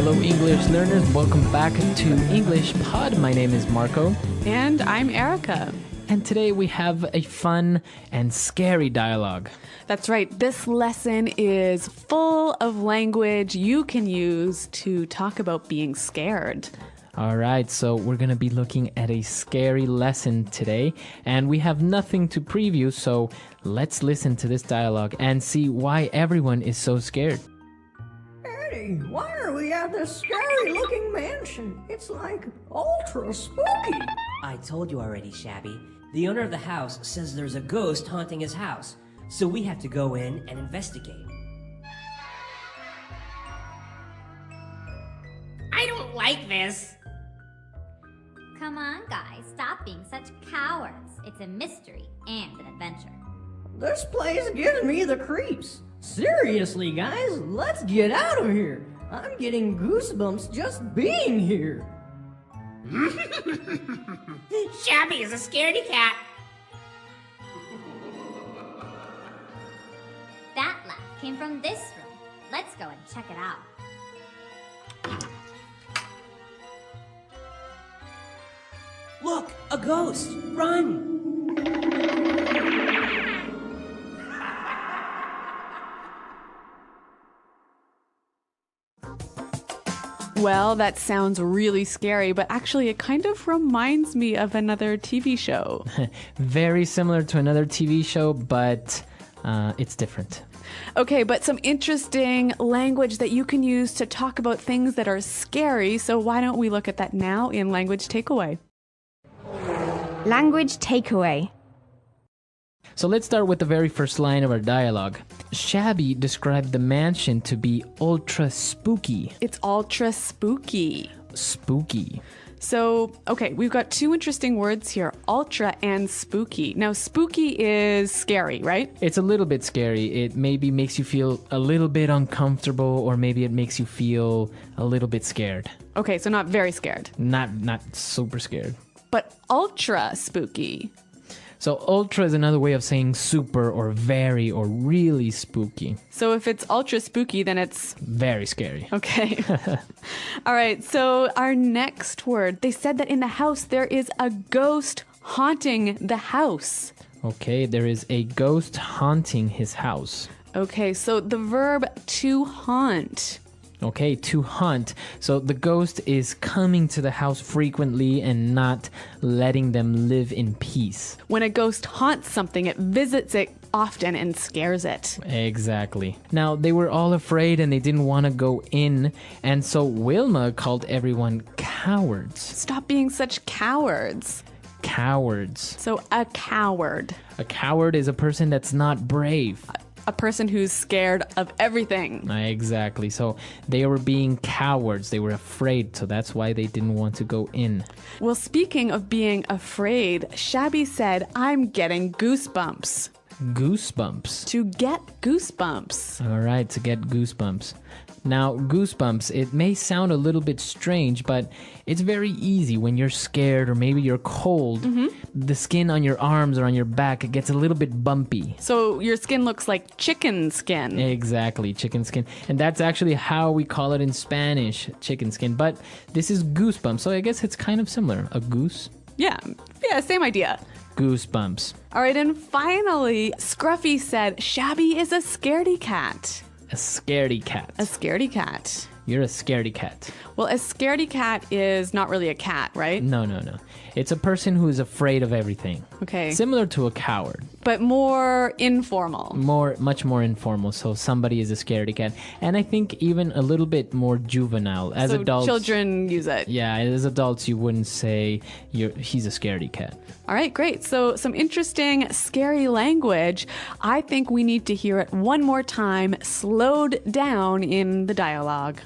Hello, English learners. Welcome back to English Pod. My name is Marco. And I'm Erica. And today we have a fun and scary dialogue. That's right. This lesson is full of language you can use to talk about being scared. All right, so we're going to be looking at a scary lesson today, and we have nothing to preview, so let's listen to this dialogue and see why everyone is so scared. Eddie, why are we at this scary-looking mansion? It's like ultra spooky. I told you already, Shabby. The owner of the house says there's a ghost haunting his house, so we have to go in and investigate. I don't like this. Come on, guys, stop being such cowards. It's a mystery and an adventure. This place gives me the creeps. Seriously, guys, let's get out of here. I'm getting goosebumps just being here. Shabby is a scaredy cat. That laugh came from this room. Let's go and check it out. Look, a ghost! Run! Well, that sounds really scary, but actually it kind of reminds me of another TV show. Very similar to another TV show, but it's different. Okay, but some interesting language that you can use to talk about things that are scary. So why don't we look at that now in Language Takeaway? Language takeaway. So let's start with the very first line of our dialogue. Shabby described the mansion to be ultra spooky. It's ultra spooky. Spooky. So, okay, we've got two interesting words here, ultra and spooky. Now, spooky is scary, right? It's a little bit scary. It maybe makes you feel a little bit uncomfortable, or maybe it makes you feel a little bit scared. Okay, so not very scared. Not super scared. But ultra spooky. So ultra is another way of saying super or very or really spooky. So if it's ultra spooky, then it's very scary. Okay. All right. So our next word, they said that in the house there is a ghost haunting the house. Okay, there is a ghost haunting his house. Okay, so the verb to haunt. Okay, to hunt. So the ghost is coming to the house frequently and not letting them live in peace. When a ghost haunts something, it visits it often and scares it. Exactly. Now, they were all afraid and they didn't want to go in, and so Wilma called everyone cowards. Stop being such cowards. Cowards. So a coward. A coward is a person that's not brave. A person who's scared of everything. Exactly. So they were being cowards. They were afraid. So that's why they didn't want to go in. Well, speaking of being afraid, Shabby said, I'm getting goosebumps. Goosebumps. To get goosebumps. All right, to get goosebumps. Now, goosebumps, it may sound a little bit strange, but it's very easy when you're scared or maybe you're cold. Mm-hmm. The skin on your arms or on your back, it gets a little bit bumpy. So your skin looks like chicken skin. Exactly, chicken skin. And that's actually how we call it in Spanish, chicken skin. But this is goosebumps, so I guess it's kind of similar. A goose? Yeah, same idea. Goosebumps. All right, and finally, Scruffy said, Shabby is a scaredy cat. A scaredy cat. A scaredy cat. You're a scaredy cat. Well, a scaredy cat is not really a cat, right? No. It's a person who is afraid of everything. Okay. Similar to a coward. But more informal. Much more informal. So somebody is a scaredy cat. And I think even a little bit more juvenile. As so adults, children use it. Yeah, as adults, you wouldn't say he's a scaredy cat. All right, great. So some interesting, scary language. I think we need to hear it one more time, slowed down in the dialogue.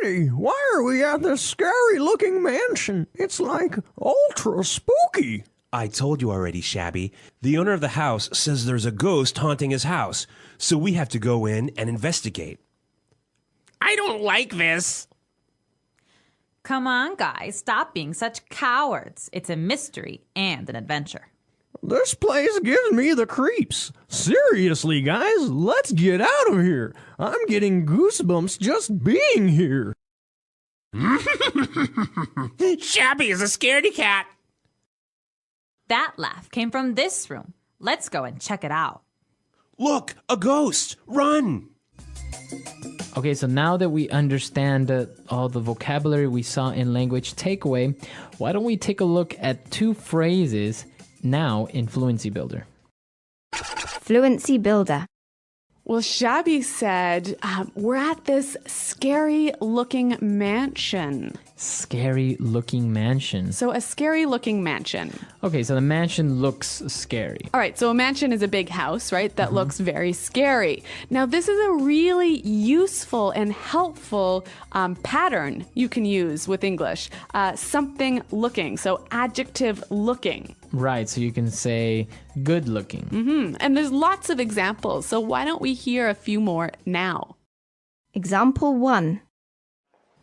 Eddie, why are we at this scary-looking mansion? It's like ultra spooky. I told you already, Shabby. The owner of the house says there's a ghost haunting his house, so we have to go in and investigate. I don't like this. Come on, guys, stop being such cowards. It's a mystery and an adventure. This place gives me the creeps. Seriously, guys, let's get out of here. I'm getting goosebumps just being here. Shabby is a scaredy cat. That laugh came from this room. Let's go and check it out. Look, a ghost! Run! Okay, so now that we understand all the vocabulary we saw in language takeaway, why don't we take a look at 2 phrases now in Fluency Builder? Fluency Builder. Well, Shabby said, we're at this scary-looking mansion. Scary-looking mansion. So a scary-looking mansion. Okay, so the mansion looks scary. All right, so a mansion is a big house, right, that looks very scary. Now, this is a really useful and helpful pattern you can use with English. Something looking, so adjective looking. Right, so you can say good looking. And there's lots of examples, so why don't we hear a few more now? Example 1.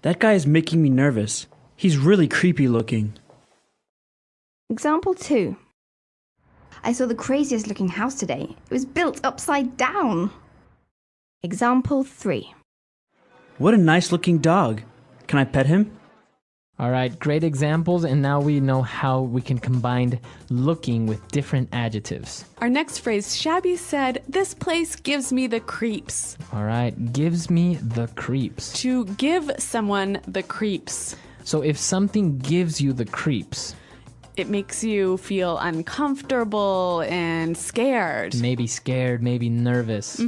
That guy is making me nervous. He's really creepy looking. Example 2. I saw the craziest looking house today. It was built upside down. Example 3. What a nice looking dog. Can I pet him? All right, great examples, and now we know how we can combine looking with different adjectives. Our next phrase, Shabby said, this place gives me the creeps. All right, gives me the creeps. To give someone the creeps. So if something gives you the creeps, it makes you feel uncomfortable and scared. Maybe scared, maybe nervous.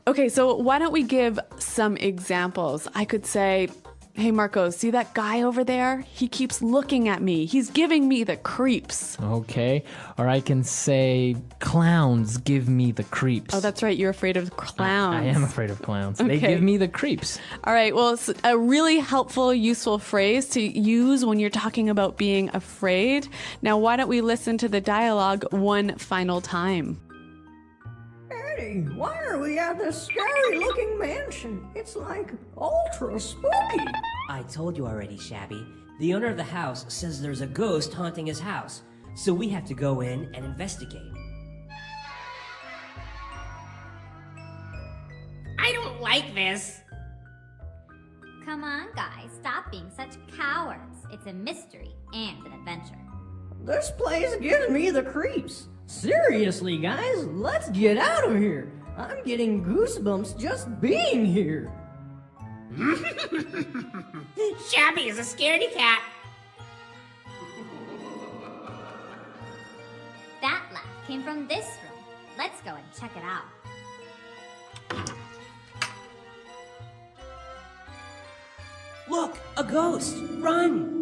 Okay, so why don't we give some examples? I could say, hey, Marco, see that guy over there? He keeps looking at me. He's giving me the creeps. Okay. Or I can say, clowns give me the creeps. Oh, that's right. You're afraid of clowns. I am afraid of clowns. Okay. They give me the creeps. All right. Well, it's a really helpful, useful phrase to use when you're talking about being afraid. Now, why don't we listen to the dialogue one final time? Eddie, why are we at this scary-looking mansion? It's like ultra spooky. I told you already, Shabby. The owner of the house says there's a ghost haunting his house, so we have to go in and investigate. I don't like this. Come on, guys, stop being such cowards. It's a mystery and an adventure. This place gives me the creeps. Seriously, guys, let's get out of here. I'm getting goosebumps just being here. Shabby is a scaredy cat. That laugh came from this room. Let's go and check it out. Look, a ghost! Run!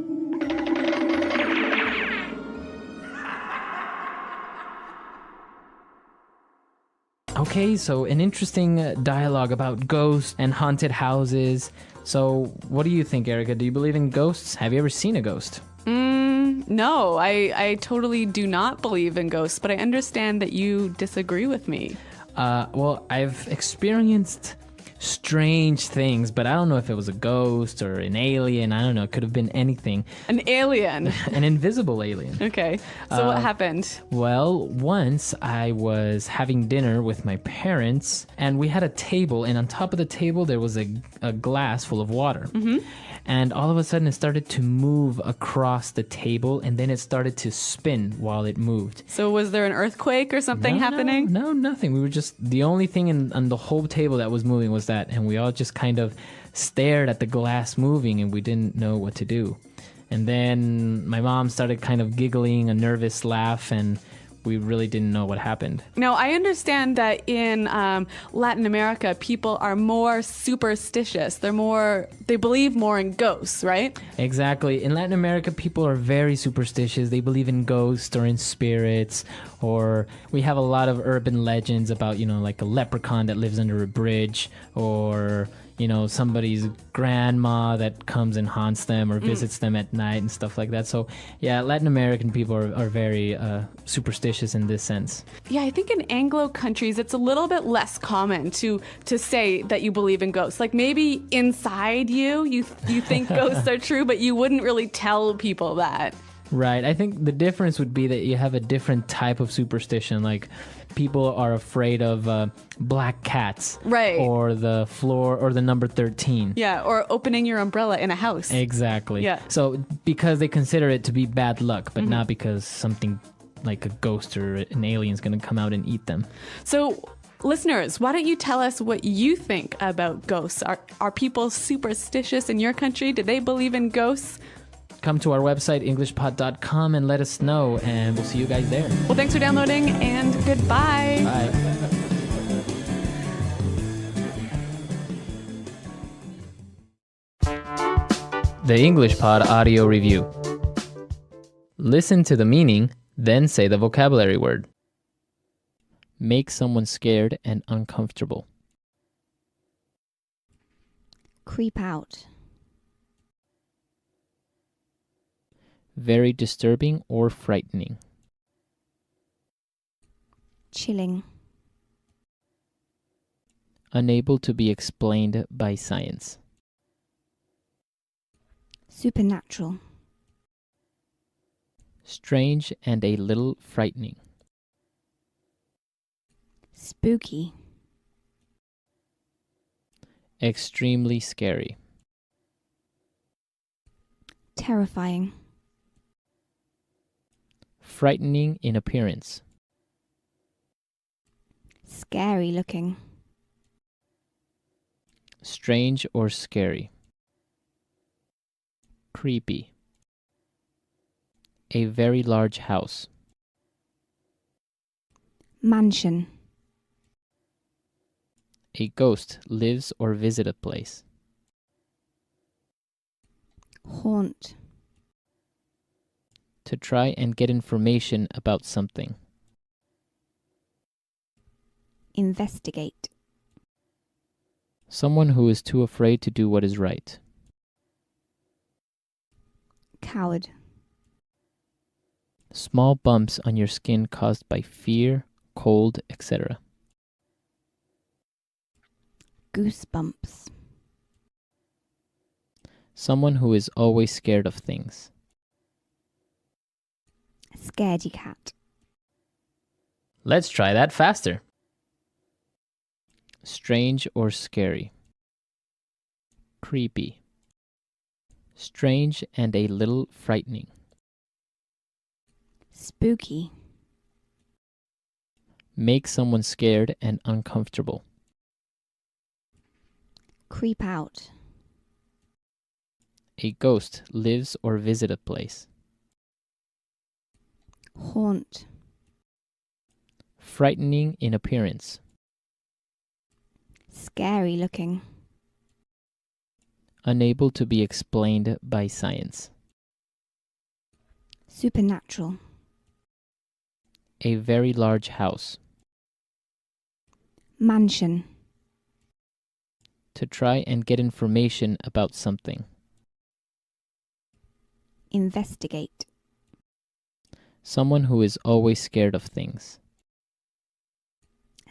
Okay, so an interesting dialogue about ghosts and haunted houses. So what do you think, Erica? Do you believe in ghosts? Have you ever seen a ghost? No, I totally do not believe in ghosts, but I understand that you disagree with me. Well, I've experienced strange things, but I don't know if it was a ghost or an alien. I don't know. It could have been anything. An alien? An invisible alien. Okay. So what happened? Well, once I was having dinner with my parents, and we had a table, and on top of the table there was a glass full of water. And all of a sudden it started to move across the table, and then it started to spin while it moved. So was there an earthquake or something happening? No, nothing. We were just, the only thing on the whole table that was moving was that, and we all just kind of stared at the glass moving, and we didn't know what to do. And then my mom started kind of giggling, a nervous laugh, and we really didn't know what happened. Now, I understand that in Latin America, people are more superstitious. They believe more in ghosts, right? Exactly. In Latin America, people are very superstitious. They believe in ghosts or in spirits, or we have a lot of urban legends about, like a leprechaun that lives under a bridge, or somebody's grandma that comes and haunts them or visits them at night and stuff like that. So, yeah, Latin American people are very superstitious in this sense. Yeah, I think in Anglo countries, it's a little bit less common to say that you believe in ghosts. Like maybe inside you think ghosts are true, but you wouldn't really tell people that. Right. I think the difference would be that you have a different type of superstition. Like people are afraid of black cats. Right. Or the floor or the number 13. Yeah, or opening your umbrella in a house. Exactly. Yeah. So because they consider it to be bad luck, but not because something like a ghost or an alien is going to come out and eat them. So, listeners, why don't you tell us what you think about ghosts? Are people superstitious in your country? Do they believe in ghosts? Come to our website, englishpod.com, and let us know, and we'll see you guys there. Well, thanks for downloading, and goodbye. Bye. The English Pod Audio Review. Listen to the meaning, then say the vocabulary word. Make someone scared and uncomfortable. Creep out. Very disturbing or frightening. Chilling. Unable to be explained by science. Supernatural. Strange and a little frightening. Spooky. Extremely scary. Terrifying. Frightening in appearance. Scary looking. Strange or scary. Creepy. A very large house. Mansion. A ghost lives or visits a place. Haunt. To try and get information about something. Investigate. Someone who is too afraid to do what is right. Coward. Small bumps on your skin caused by fear, cold, etc. Goosebumps. Someone who is always scared of things. Scaredy cat. Let's try that faster. Strange or scary. Creepy. Strange and a little frightening. Spooky. Make someone scared and uncomfortable. Creep out. A ghost lives or visits a place. Haunt. Frightening in appearance. Scary looking. Unable to be explained by science. Supernatural. A very large house. Mansion. To try and get information about something. Investigate. Someone who is always scared of things.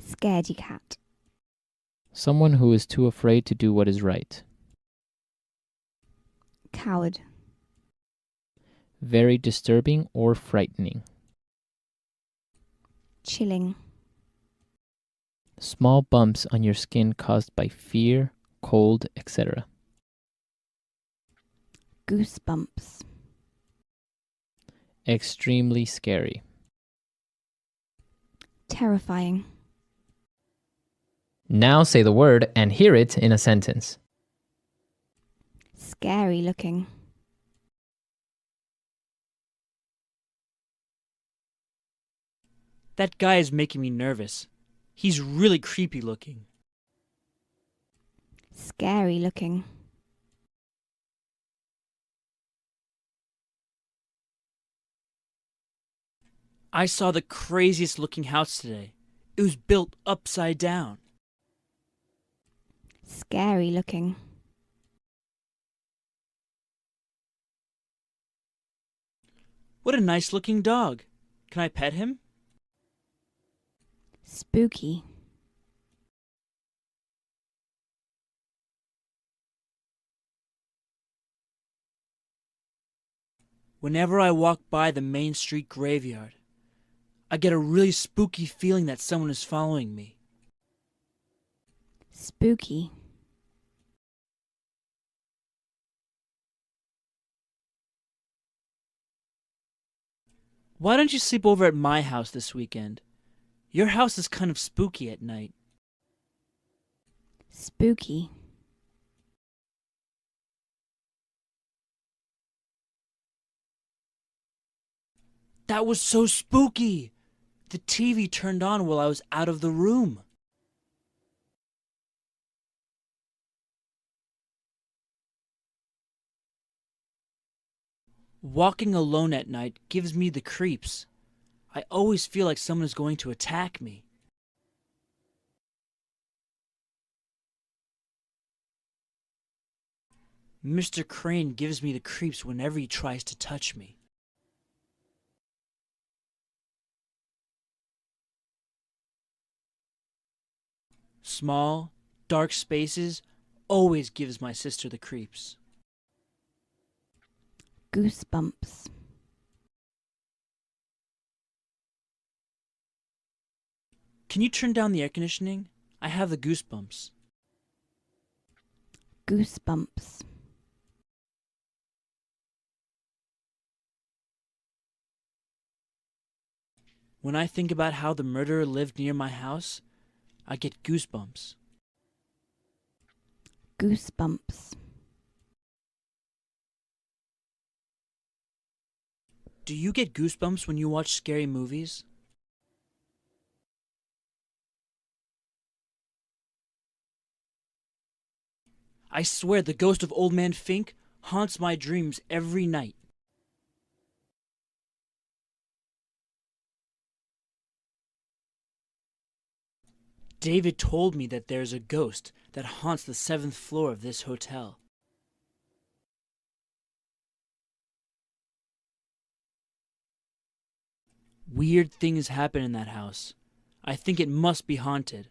Scaredy cat. Someone who is too afraid to do what is right. Coward. Very disturbing or frightening. Chilling. Small bumps on your skin caused by fear, cold, etc. Goosebumps. Extremely scary. Terrifying. Now say the word and hear it in a sentence. Scary looking. That guy is making me nervous. He's really creepy looking. Scary looking. I saw the craziest looking house today. It was built upside down. Scary looking. What a nice looking dog. Can I pet him? Spooky. Whenever I walk by the Main Street graveyard, I get a really spooky feeling that someone is following me. Spooky. Why don't you sleep over at my house this weekend? Your house is kind of spooky at night. Spooky. That was so spooky! The TV turned on while I was out of the room. Walking alone at night gives me the creeps. I always feel like someone is going to attack me. Mr. Crane gives me the creeps whenever he tries to touch me. Small, dark spaces always gives my sister the creeps. Goosebumps. Can you turn down the air conditioning? I have the goosebumps. Goosebumps. When I think about how the murderer lived near my house, I get goosebumps. Goosebumps. Do you get goosebumps when you watch scary movies? I swear the ghost of Old Man Fink haunts my dreams every night. David told me that there's a ghost that haunts the 7th floor of this hotel. Weird things happen in that house. I think it must be haunted.